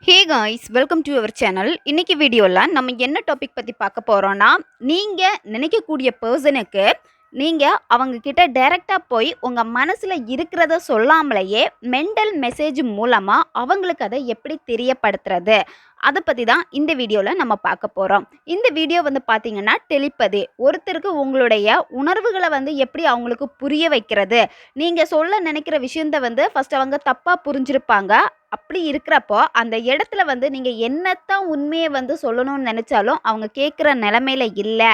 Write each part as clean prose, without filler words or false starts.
Hey guys, welcome to our channel. இன்னைக்கு வீடியோவில் நம்ம என்ன டாபிக் பற்றி பார்க்க போகிறோன்னா, நீங்கள் நினைக்கக்கூடிய பர்சனுக்கு நீங்கள் அவங்க கிட்ட டைரெக்டாக போய் உங்கள் மனசில் இருக்கிறத சொல்லாமலேயே மெண்டல் மெசேஜ் மூலமாக அவங்களுக்கு அதை எப்படி தெரியப்படுத்துறது, அதை பற்றி தான் இந்த வீடியோவில் நம்ம பார்க்க போகிறோம். இந்த வீடியோ வந்து பார்த்தீங்கன்னா டெலிபதி. ஒருத்தருக்கு உங்களுடைய உணர்வுகளை வந்து எப்படி அவங்களுக்கு புரிய வைக்கிறது, நீங்கள் சொல்ல நினைக்கிற விஷயத்த வந்து ஃபஸ்ட் அவங்க தப்பாக புரிஞ்சிருப்பாங்க. அப்படி இருக்கிறப்போ அந்த இடத்துல வந்து நீங்கள் என்னத்தான் உண்மையை வந்து சொல்லணும்னு நினச்சாலும் அவங்க கேட்குற நிலமையில இல்லை,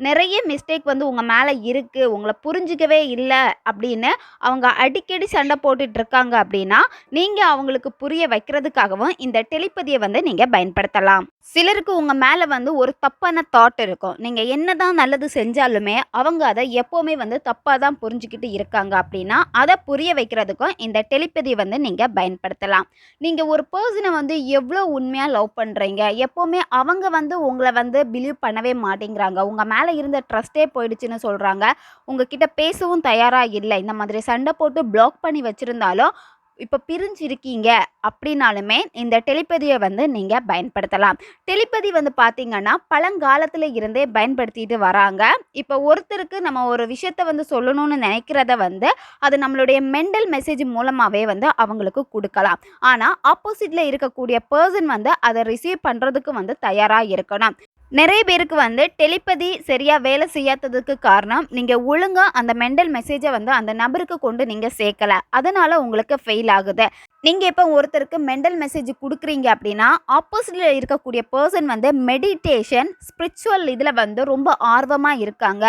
நிறைய மிஸ்டேக் வந்து உங்கள் மேலே இருக்குது, உங்களை புரிஞ்சிக்கவே இல்லை அப்படின்னு அவங்க அடிக்கடி சண்டை போட்டுட்டு இருக்காங்க அப்படின்னா நீங்கள் அவங்களுக்கு புரிய வைக்கிறதுக்காகவும் இந்த டெலிபதியை வந்து நீங்கள் பயன்படுத்தலாம். சிலருக்கு உங்கள் மேலே வந்து ஒரு தப்பான தாட் இருக்கும். நீங்கள் என்னதான் நல்லது செஞ்சாலுமே அவங்க அதை எப்போவுமே வந்து தப்பாக தான் புரிஞ்சுக்கிட்டு இருக்காங்க அப்படின்னா அதை புரிய வைக்கிறதுக்கும் இந்த டெலிபதி வந்து நீங்கள் பயன்படுத்தலாம். நீங்கள் ஒரு பர்சனை வந்து எவ்வளோ உண்மையாக லவ் பண்ணுறீங்க, எப்போவுமே அவங்க வந்து உங்களை வந்து பிலீவ் பண்ணவே மாட்டேங்கிறாங்க, உங்கள் மேலே இருந்த ட்ரஸ்ட்டே போயிடுச்சுன்னு சொல்கிறாங்க, உங்ககிட்ட பேசவும் தயாராக இல்லை, இந்த மாதிரி சண்டை போட்டு பிளாக் பண்ணி வச்சுருந்தாலும் இப்போ பிரிஞ்சிருக்கீங்க அப்படின்னாலுமே இந்த டெலிபதியை வந்து நீங்கள் பயன்படுத்தலாம். டெலிபதி வந்து பார்த்தீங்கன்னா பழங்காலத்தில் இருந்தே பயன்படுத்திட்டு வராங்க. இப்போ ஒருத்தருக்கு நம்ம ஒரு விஷயத்த வந்து சொல்லணும்னு நினைக்கிறத வந்து அது நம்மளுடைய மெண்டல் மெசேஜ் மூலமாகவே வந்து அவங்களுக்கு கொடுக்கலாம். ஆனால் ஆப்போசிட்டில் இருக்கக்கூடிய பர்சன் வந்து அதை ரிசீவ் பண்ணுறதுக்கு வந்து தயாராக இருக்கணும். நிறைய பேருக்கு வந்து டெலிபதி சரியாக வேலை செய்யாததுக்கு காரணம் நீங்கள் ஒழுங்காக அந்த மெண்டல் மெசேஜை வந்து அந்த நபருக்கு கொண்டு நீங்கள் சேர்க்கலை, அதனால் உங்களுக்கு ஃபெயில் ஆகுது. நீங்கள் இப்போ ஒருத்தருக்கு மெண்டல் மெசேஜ் கொடுக்குறீங்க அப்படின்னா ஆப்போசிட்டில் இருக்கக்கூடிய பர்சன் வந்து மெடிடேஷன் ஸ்பிரிச்சுவல் இதில் வந்து ரொம்ப ஆர்வமாக இருக்காங்க.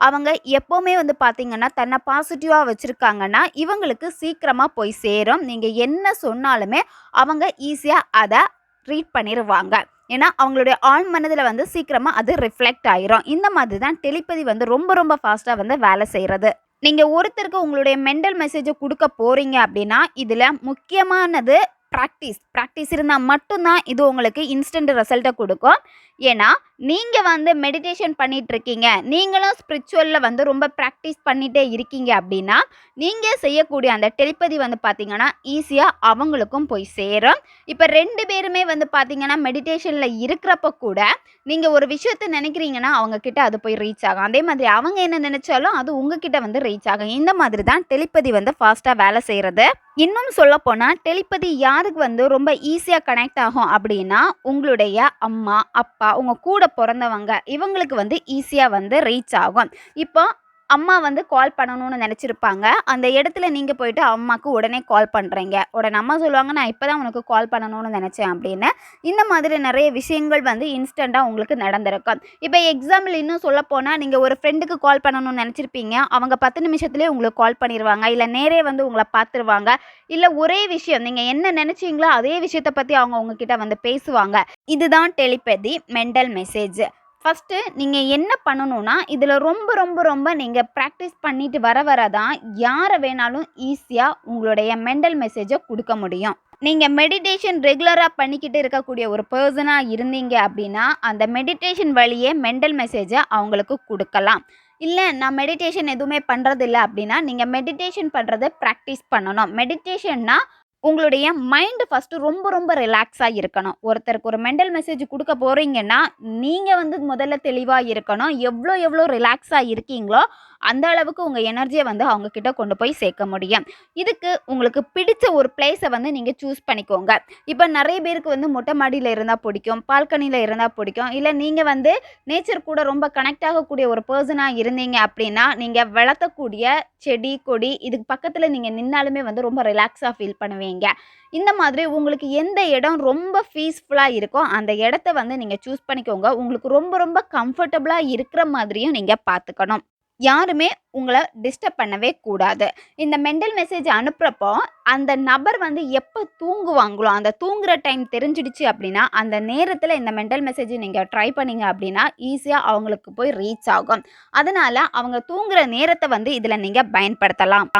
அவங்க எப்போவுமே வந்து பார்த்திங்கன்னா தன்னை பாசிட்டிவாக வச்சுருக்காங்கன்னா இவங்களுக்கு சீக்கிரமாக போய் சேரும். நீங்கள் என்ன சொன்னாலுமே அவங்க ஈஸியாக அதை ரீட் பண்ணிடுவாங்க. ஏன்னா அவங்களுடைய ஆழ் மனதில் வந்து சீக்கிரமாக அது ரிஃப்ளெக்ட் ஆயிரும். இந்த மாதிரி தான் டெலிபதி வந்து ரொம்ப ரொம்ப ஃபாஸ்ட்டாக வந்து வேலை செய்கிறது. நீங்கள் ஒருத்தருக்கு உங்களுடைய மெண்டல் மெசேஜை கொடுக்க போகிறீங்க அப்படின்னா இதில் முக்கியமானது ப்ராக்டிஸ் இருந்தால் மட்டும்தான் இது உங்களுக்கு இன்ஸ்டன்ட் ரிசல்ட்டை கொடுக்கும். ஏன்னா நீங்கள் வந்து மெடிடேஷன் பண்ணிகிட்ருக்கீங்க, நீங்களும் ஸ்பிரிச்சுவலில் வந்து ரொம்ப ப்ராக்டிஸ் பண்ணிகிட்டே இருக்கீங்க அப்படின்னா நீங்கள் செய்யக்கூடிய அந்த டெலிபதி வந்து பார்த்திங்கன்னா ஈஸியாக அவங்களுக்கும் போய் சேரும். இப்போ 2 பேருமே வந்து பார்த்திங்கன்னா மெடிடேஷனில் இருக்கிறப்ப கூட நீங்கள் ஒரு விஷயத்தை நினைக்கிறீங்கன்னா அவங்கக்கிட்ட அது போய் ரீச் ஆகும், அதே மாதிரி அவங்க என்ன நினச்சாலும் அது உங்ககிட்ட வந்து ரீச் ஆகும். இந்த மாதிரி தான் டெலிபதி வந்து ஃபாஸ்ட்டாக வேலை செய்கிறது. இன்னும் சொல்லப்போனால் டெலிபதி யாருக்கு வந்து ரொம்ப ஈஸியாக கனெக்ட் ஆகும் அப்படின்னா உங்களுடைய அம்மா அப்பா உங்கள் கூட பிறந்தவங்க இவங்களுக்கு வந்து ஈஸியாக வந்து ரீச் ஆகும். இப்போ அம்மா வந்து கால் பண்ணணும்னு நினச்சிருப்பாங்க, அந்த இடத்துல நீங்கள் போயிட்டு அம்மாவுக்கு உடனே கால் பண்ணுறீங்க, உடனே அம்மா சொல்லுவாங்க நான் இப்போ தான் உனக்கு கால் பண்ணணும்னு நினச்சேன் அப்படின்னு. இந்த மாதிரி நிறைய விஷயங்கள் வந்து இன்ஸ்டண்ட்டாக உங்களுக்கு நடந்திருக்கும். இப்போ எக்ஸாம்பிள் இன்னும் சொல்லப்போனால் நீங்கள் ஒரு ஃப்ரெண்டுக்கு கால் பண்ணணும்னு நினச்சிருப்பீங்க, அவங்க 10 நிமிஷத்துலேயே உங்களுக்கு கால் பண்ணிடுவாங்க, இல்லை நேரே வந்து உங்களை பார்த்துருவாங்க, இல்லை ஒரே விஷயம் நீங்கள் என்ன நினச்சிங்களோ அதே விஷயத்தை பற்றி அவங்க உங்ககிட்ட வந்து பேசுவாங்க. இதுதான் டெலிபதி மெண்டல் மெசேஜ். ஃபஸ்ட்டு நீங்கள் என்ன பண்ணணும்னா இதில் ரொம்ப ரொம்ப ரொம்ப நீங்கள் ப்ராக்டிஸ் பண்ணிட்டு வர தான் யாரை வேணாலும் ஈஸியாக உங்களுடைய மெண்டல் மெசேஜை கொடுக்க முடியும். நீங்கள் மெடிடேஷன் ரெகுலராக பண்ணிக்கிட்டு இருக்கக்கூடிய ஒரு பர்சனாக இருந்தீங்க அப்படின்னா அந்த மெடிடேஷன் வழியே மெண்டல் மெசேஜை அவங்களுக்கு கொடுக்கலாம். இல்லை நான் மெடிடேஷன் எதுவுமே பண்ணுறதில்ல அப்படின்னா நீங்கள் மெடிடேஷன் பண்ணுறதை ப்ராக்டிஸ் பண்ணணும். மெடிடேஷன்னா உங்களுடைய மைண்டு ஃபஸ்ட்டு ரொம்ப ரொம்ப ரிலாக்ஸாக இருக்கணும். ஒருத்தருக்கு ஒரு மெண்டல் மெசேஜ் கொடுக்க போகிறீங்கன்னா நீங்கள் வந்து முதல்ல தெளிவாக இருக்கணும். எவ்வளோ எவ்வளோ ரிலாக்ஸாக இருக்கீங்களோ அந்த அளவுக்கு உங்கள் எனர்ஜியை வந்து அவங்கக்கிட்ட கொண்டு போய் சேர்க்க முடியும். இதுக்கு உங்களுக்கு பிடிச்ச ஒரு பிளேஸை வந்து நீங்கள் சூஸ் பண்ணிக்கோங்க. இப்போ நிறைய பேருக்கு வந்து மொட்டை மாடியில் இருந்தால் பிடிக்கும், பால்கனியில் இருந்தால் பிடிக்கும், இல்லை நீங்கள் வந்து நேச்சர் கூட ரொம்ப கனெக்ட் ஆகக்கூடிய ஒரு பர்சனாக இருந்தீங்க அப்படின்னா நீங்கள் வளர்த்தக்கூடிய செடி கொடி இதுக்கு பக்கத்தில் நீங்கள் நின்னாலுமே வந்து ரொம்ப ரிலாக்ஸாக ஃபீல் பண்ணுவீங்க. இந்த மாதிரி உங்களுக்கு எந்த இடம் ரொம்ப பீஸ்ஃபுல்லாக இருக்கோ அந்த இடத்த வந்து நீங்கள் சூஸ் பண்ணிக்கோங்க. உங்களுக்கு ரொம்ப ரொம்ப கம்ஃபர்டபுளாக இருக்கிற மாதிரியும் நீங்கள் பார்த்துக்கணும். யாருமே உங்களை டிஸ்டர்ப் பண்ணவே கூடாது. இந்த மெண்டல் மெசேஜ் அனுப்புகிறப்போ அந்த நபர் வந்து எப்போ தூங்குவாங்களோ அந்த தூங்குகிற டைம் தெரிஞ்சிடுச்சு அப்படின்னா அந்த நேரத்தில் இந்த மெண்டல் மெசேஜ் நீங்கள் ட்ரை பண்ணிங்க அப்படின்னா ஈஸியாக அவங்களுக்கு போய் ரீச் ஆகும். அதனால் அவங்க தூங்குகிற நேரத்தை வந்து இதில் நீங்கள் பயன்படுத்தலாம்.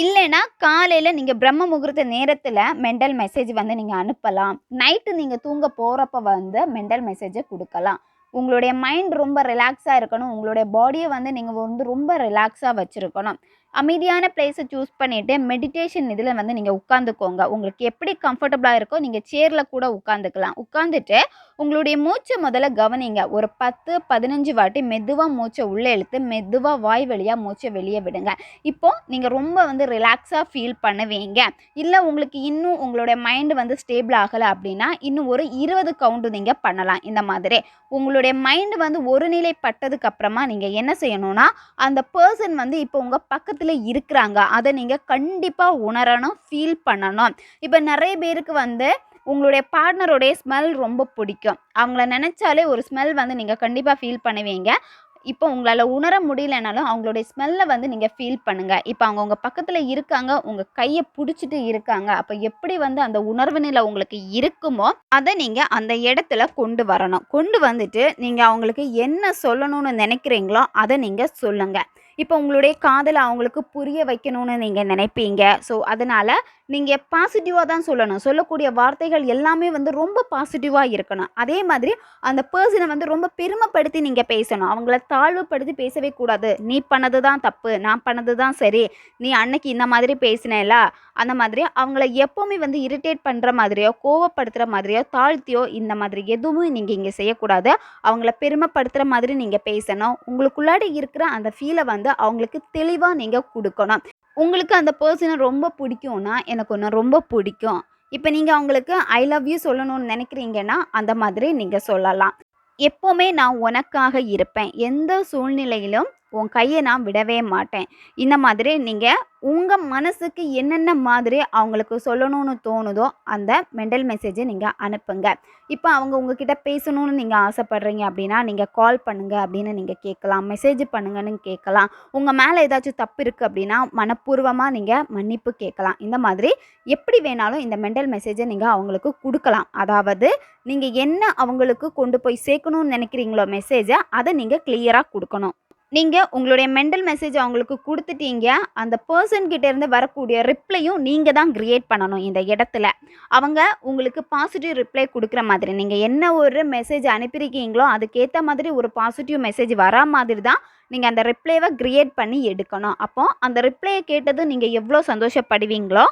இல்லைன்னா காலையில் நீங்கள் பிரம்ம முகூர்த்த நேரத்தில் மெண்டல் மெசேஜ் வந்து நீங்கள் அனுப்பலாம். நைட்டு நீங்கள் தூங்க போகிறப்ப வந்து மெண்டல் மெசேஜை கொடுக்கலாம். உங்களுடைய மைண்ட் ரொம்ப ரிலாக்ஸாக இருக்கணும், உங்களுடைய பாடியை வந்து நீங்கள் வந்து ரொம்ப ரிலாக்ஸாக வச்சுருக்கணும். அமைதியான பிளேஸை சூஸ் பண்ணிவிட்டு மெடிடேஷன் இதில் வந்து நீங்கள் உட்காந்துக்கோங்க. உங்களுக்கு எப்படி கம்ஃபர்டபுளாக இருக்கோ நீங்கள் சேரில் கூட உட்காந்துக்கலாம். உட்காந்துட்டு உங்களுடைய மூச்சை முதல்ல கவனிங்க. ஒரு 10-15 வாட்டி மெதுவாக மூச்சை உள்ளே இழுத்து மெதுவாக வாய் வழியாக மூச்சை வெளியே விடுங்க. இப்போது நீங்கள் ரொம்ப வந்து ரிலாக்ஸாக ஃபீல் பண்ணுவீங்க. இல்லை உங்களுக்கு இன்னும் உங்களுடைய மைண்டு வந்து ஸ்டேபிள் ஆகலை அப்படின்னா இன்னும் ஒரு 20 கவுண்டு நீங்கள் பண்ணலாம். இந்த மாதிரி உங்களுடைய மைண்டு வந்து ஒரு நிலைப்பட்டதுக்கு அப்புறமா நீங்கள் என்ன செய்யணும்னா, அந்த பர்சன் வந்து இப்போ உங்கள் பக்கத்தில் இருக்கிறாங்க. அதை நீங்கள் கண்டிப்பாக உணரணும், ஃபீல் பண்ணணும். இப்போ நிறைய பேருக்கு வந்து உங்களுடைய பார்ட்னருடைய ஸ்மெல் ரொம்ப பிடிக்கும். அவங்கள நினச்சாலே ஒரு ஸ்மெல் வந்து நீங்கள் கண்டிப்பாக ஃபீல் பண்ணுவீங்க. இப்போ உங்களால் உணர முடியலனாலும் அவங்களுடைய ஸ்மெல்லை வந்து நீங்கள் ஃபீல் பண்ணுங்கள். இப்போ அவங்க உங்கள் பக்கத்தில் இருக்காங்க, உங்கள் கையை பிடிச்சிட்டு இருக்காங்க. அப்போ எப்படி வந்து அந்த உணர்வு நிலை உங்களுக்கு இருக்குமோ அதை நீங்கள் அந்த இடத்துல கொண்டு வரணும். கொண்டு வந்துட்டு நீங்கள் அவங்களுக்கு என்ன சொல்லணும்னு நினைக்கிறீங்களோ அதை நீங்கள் சொல்லுங்கள். இப்போ உங்களுடைய காதலை அவங்களுக்கு புரிய வைக்கணும்னு நீங்கள் நினைப்பீங்க. ஸோ அதனால் நீங்கள் பாசிட்டிவாக தான் சொல்லணும். சொல்லக்கூடிய வார்த்தைகள் எல்லாமே வந்து ரொம்ப பாசிட்டிவாக இருக்கணும். அதே மாதிரி அந்த பர்சனை வந்து ரொம்ப பெருமைப்படுத்தி நீங்கள் பேசணும். அவங்கள தாழ்வுபடுத்தி பேசவே கூடாது. நீ பண்ணது தான் தப்பு, நான் பண்ணது தான் சரி, நீ அன்னைக்கு இந்த மாதிரி பேசினேல, அந்த மாதிரி அவங்கள எப்போவுமே வந்து இரிட்டேட் பண்ணுற மாதிரியோ கோவப்படுத்துகிற மாதிரியோ தாழ்த்தியோ இந்த மாதிரி எதுவும் நீங்கள் இங்கே செய்யக்கூடாது. அவங்கள பெருமைப்படுத்துகிற மாதிரி நீங்கள் பேசணும். உங்களுக்குள்ளாடி இருக்கிற அந்த ஃபீலை வந்து அவங்களுக்கு தெளிவாக நீங்கள் கொடுக்கணும். உங்களுக்கு அந்த பர்சனை ரொம்ப பிடிக்கும்னா, எனக்கு ஒன்று ரொம்ப பிடிக்கும். இப்போ நீங்கள் அவங்களுக்கு ஐ லவ் யூ சொல்லணும்னு நினைக்கிறீங்கன்னா அந்த மாதிரி நீங்கள் சொல்லலாம். எப்போவுமே நான் உனக்காக இருப்பேன், எந்த சூழ்நிலையிலும் உன் கையை நான் விடவே மாட்டேன். இந்த மாதிரி நீங்கள் உங்கள் மனசுக்கு என்னென்ன மாதிரி அவங்களுக்கு சொல்லணும்னு தோணுதோ அந்த மெண்டல் மெசேஜை நீங்கள் அனுப்புங்க. இப்போ அவங்க உங்ககிட்ட பேசணும்னு நீங்கள் ஆசைப்பட்றீங்க அப்படின்னா நீங்கள் கால் பண்ணுங்கள் அப்படின்னு நீங்கள் கேட்கலாம், மெசேஜ் பண்ணுங்கன்னு கேட்கலாம். உங்கள் மேலே ஏதாச்சும் தப்பு இருக்குது அப்படின்னா மனப்பூர்வமாக நீங்கள் மன்னிப்பு கேட்கலாம். இந்த மாதிரி எப்படி வேணாலும் இந்த மெண்டல் மெசேஜை நீங்கள் அவங்களுக்கு கொடுக்கலாம். அதாவது நீங்கள் என்ன அவங்களுக்கு கொண்டு போய் சேர்க்கணும்னு நினைக்கிறீங்களோ மெசேஜை அதை நீங்கள் கிளியராக கொடுக்கணும். நீங்கள் உங்களுடைய மெண்டல் மெசேஜ் அவங்களுக்கு கொடுத்துட்டீங்க. அந்த பர்சன்கிட்ட இருந்து வரக்கூடிய ரிப்ளையும் நீங்கள் தான் கிரியேட் பண்ணணும். இந்த இடத்துல அவங்க உங்களுக்கு பாசிட்டிவ் ரிப்ளை கொடுக்குற மாதிரி நீங்கள் என்ன ஒரு மெசேஜ் அனுப்பியிருக்கீங்களோ அதுக்கேற்ற மாதிரி ஒரு பாசிட்டிவ் மெசேஜ் வரா மாதிரி தான் நீங்கள் அந்த ரிப்ளைவை கிரியேட் பண்ணி எடுக்கணும். அப்போது அந்த ரிப்ளையை கேட்டது நீங்கள் எவ்வளோ சந்தோஷப்படுவீங்களோ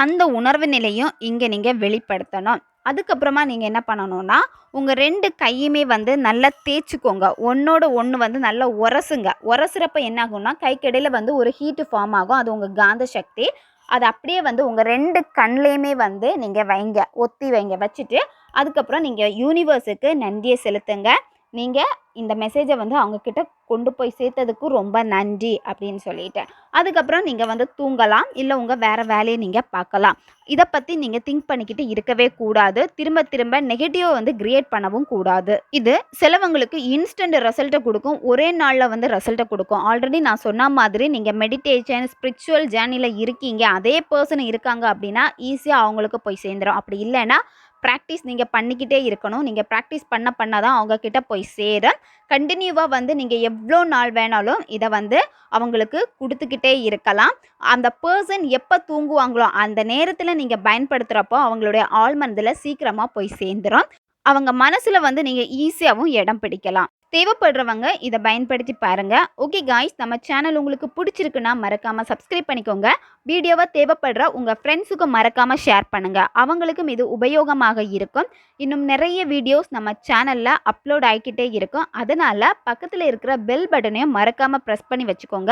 அந்த உணர்வு நிலையும் இங்கே நீங்கள் வெளிப்படுத்தணும். அதுக்கப்புறமா நீங்கள் என்ன பண்ணணும்னா, உங்கள் 2 கையுமே வந்து நல்லா தேய்ச்சிக்கோங்க. ஒன்றோட ஒன்று வந்து நல்லா உரசுங்க. உரசுறப்ப என்ன ஆகும்னா கைக்கிடையில் வந்து ஒரு ஹீட்டு ஃபார்ம் ஆகும். அது உங்கள் காந்த சக்தி. அது அப்படியே வந்து உங்கள் 2 கண்லேயுமே வந்து நீங்கள் வைங்க, ஒத்தி வைங்க. வச்சுட்டு அதுக்கப்புறம் நீங்கள் யூனிவர்ஸுக்கு நன்றியை செலுத்துங்க. நீங்கள் இந்த மெசேஜை வந்து அவங்கக்கிட்ட கொண்டு போய் சேர்த்ததுக்கு ரொம்ப நன்றி அப்படின்னு சொல்லிட்டு அதுக்கப்புறம் நீங்கள் வந்து தூங்கலாம். இல்லை உங்கள் வேறு வேலையை நீங்கள் பார்க்கலாம். இதை பற்றி நீங்கள் திங்க் பண்ணிக்கிட்டு இருக்கவே கூடாது. திரும்ப திரும்ப நெகட்டிவாக வந்து கிரியேட் பண்ணவும் கூடாது. இது சிலவங்களுக்கு இன்ஸ்டன்ட் ரிசல்ட்டை கொடுக்கும், ஒரே நாளில் வந்து ரிசல்ட்டை கொடுக்கும். ஆல்ரெடி நான் சொன்ன மாதிரி நீங்கள் மெடிடேஷன் ஸ்பிரிச்சுவல் ஜேர்னியில் இருக்கீங்க, அதே பர்சன் இருக்காங்க அப்படின்னா ஈஸியாக அவங்களுக்கு போய் சேர்ந்துடும். அப்படி இல்லைன்னா ப்ராக்டிஸ் நீங்கள் பண்ணிக்கிட்டே இருக்கணும். நீங்கள் ப்ராக்டிஸ் பண்ண தான் அவங்கக்கிட்ட போய் சேரும். கண்டினியூவாக வந்து நீங்கள் எவ்வளோ நாள் வேணாலும் இதை வந்து அவங்களுக்கு கொடுத்துக்கிட்டே இருக்கலாம். அந்த பர்சன் எப்போ தூங்குவாங்களோ அந்த நேரத்தில் நீங்கள் பயன்படுத்துகிறப்போ அவங்களுடைய ஆழ்மனதில் சீக்கிரமாக போய் சேர்ந்துடும். அவங்க மனசில் வந்து நீங்கள் ஈஸியாகவும் இடம் பிடிக்கலாம். தேவைப்படுறவங்க இதை பயன்படுத்தி பாருங்கள். ஓகே காய்ஸ், நம்ம சேனல் உங்களுக்கு பிடிச்சிருக்குன்னா மறக்காமல் சப்ஸ்கிரைப் பண்ணிக்கோங்க. வீடியோவை தேவைப்படுற உங்கள் ஃப்ரெண்ட்ஸுக்கும் மறக்காமல் ஷேர் பண்ணுங்கள். அவங்களுக்கும் இது உபயோகமாக இருக்கும். இன்னும் நிறைய வீடியோஸ் நம்ம சேனலில் அப்லோட் ஆகிக்கிட்டே இருக்கும். அதனால் பக்கத்தில் இருக்கிற பெல் பட்டனையும் மறக்காமல் ப்ரெஸ் பண்ணி வச்சுக்கோங்க.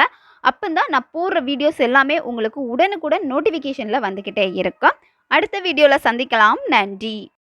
அப்போ தான் நான் போடுற வீடியோஸ் எல்லாமே உங்களுக்கு உடனுக்குடன் நோட்டிஃபிகேஷனில் வந்துக்கிட்டே இருக்கும். அடுத்த வீடியோவில் சந்திக்கலாம். நன்றி.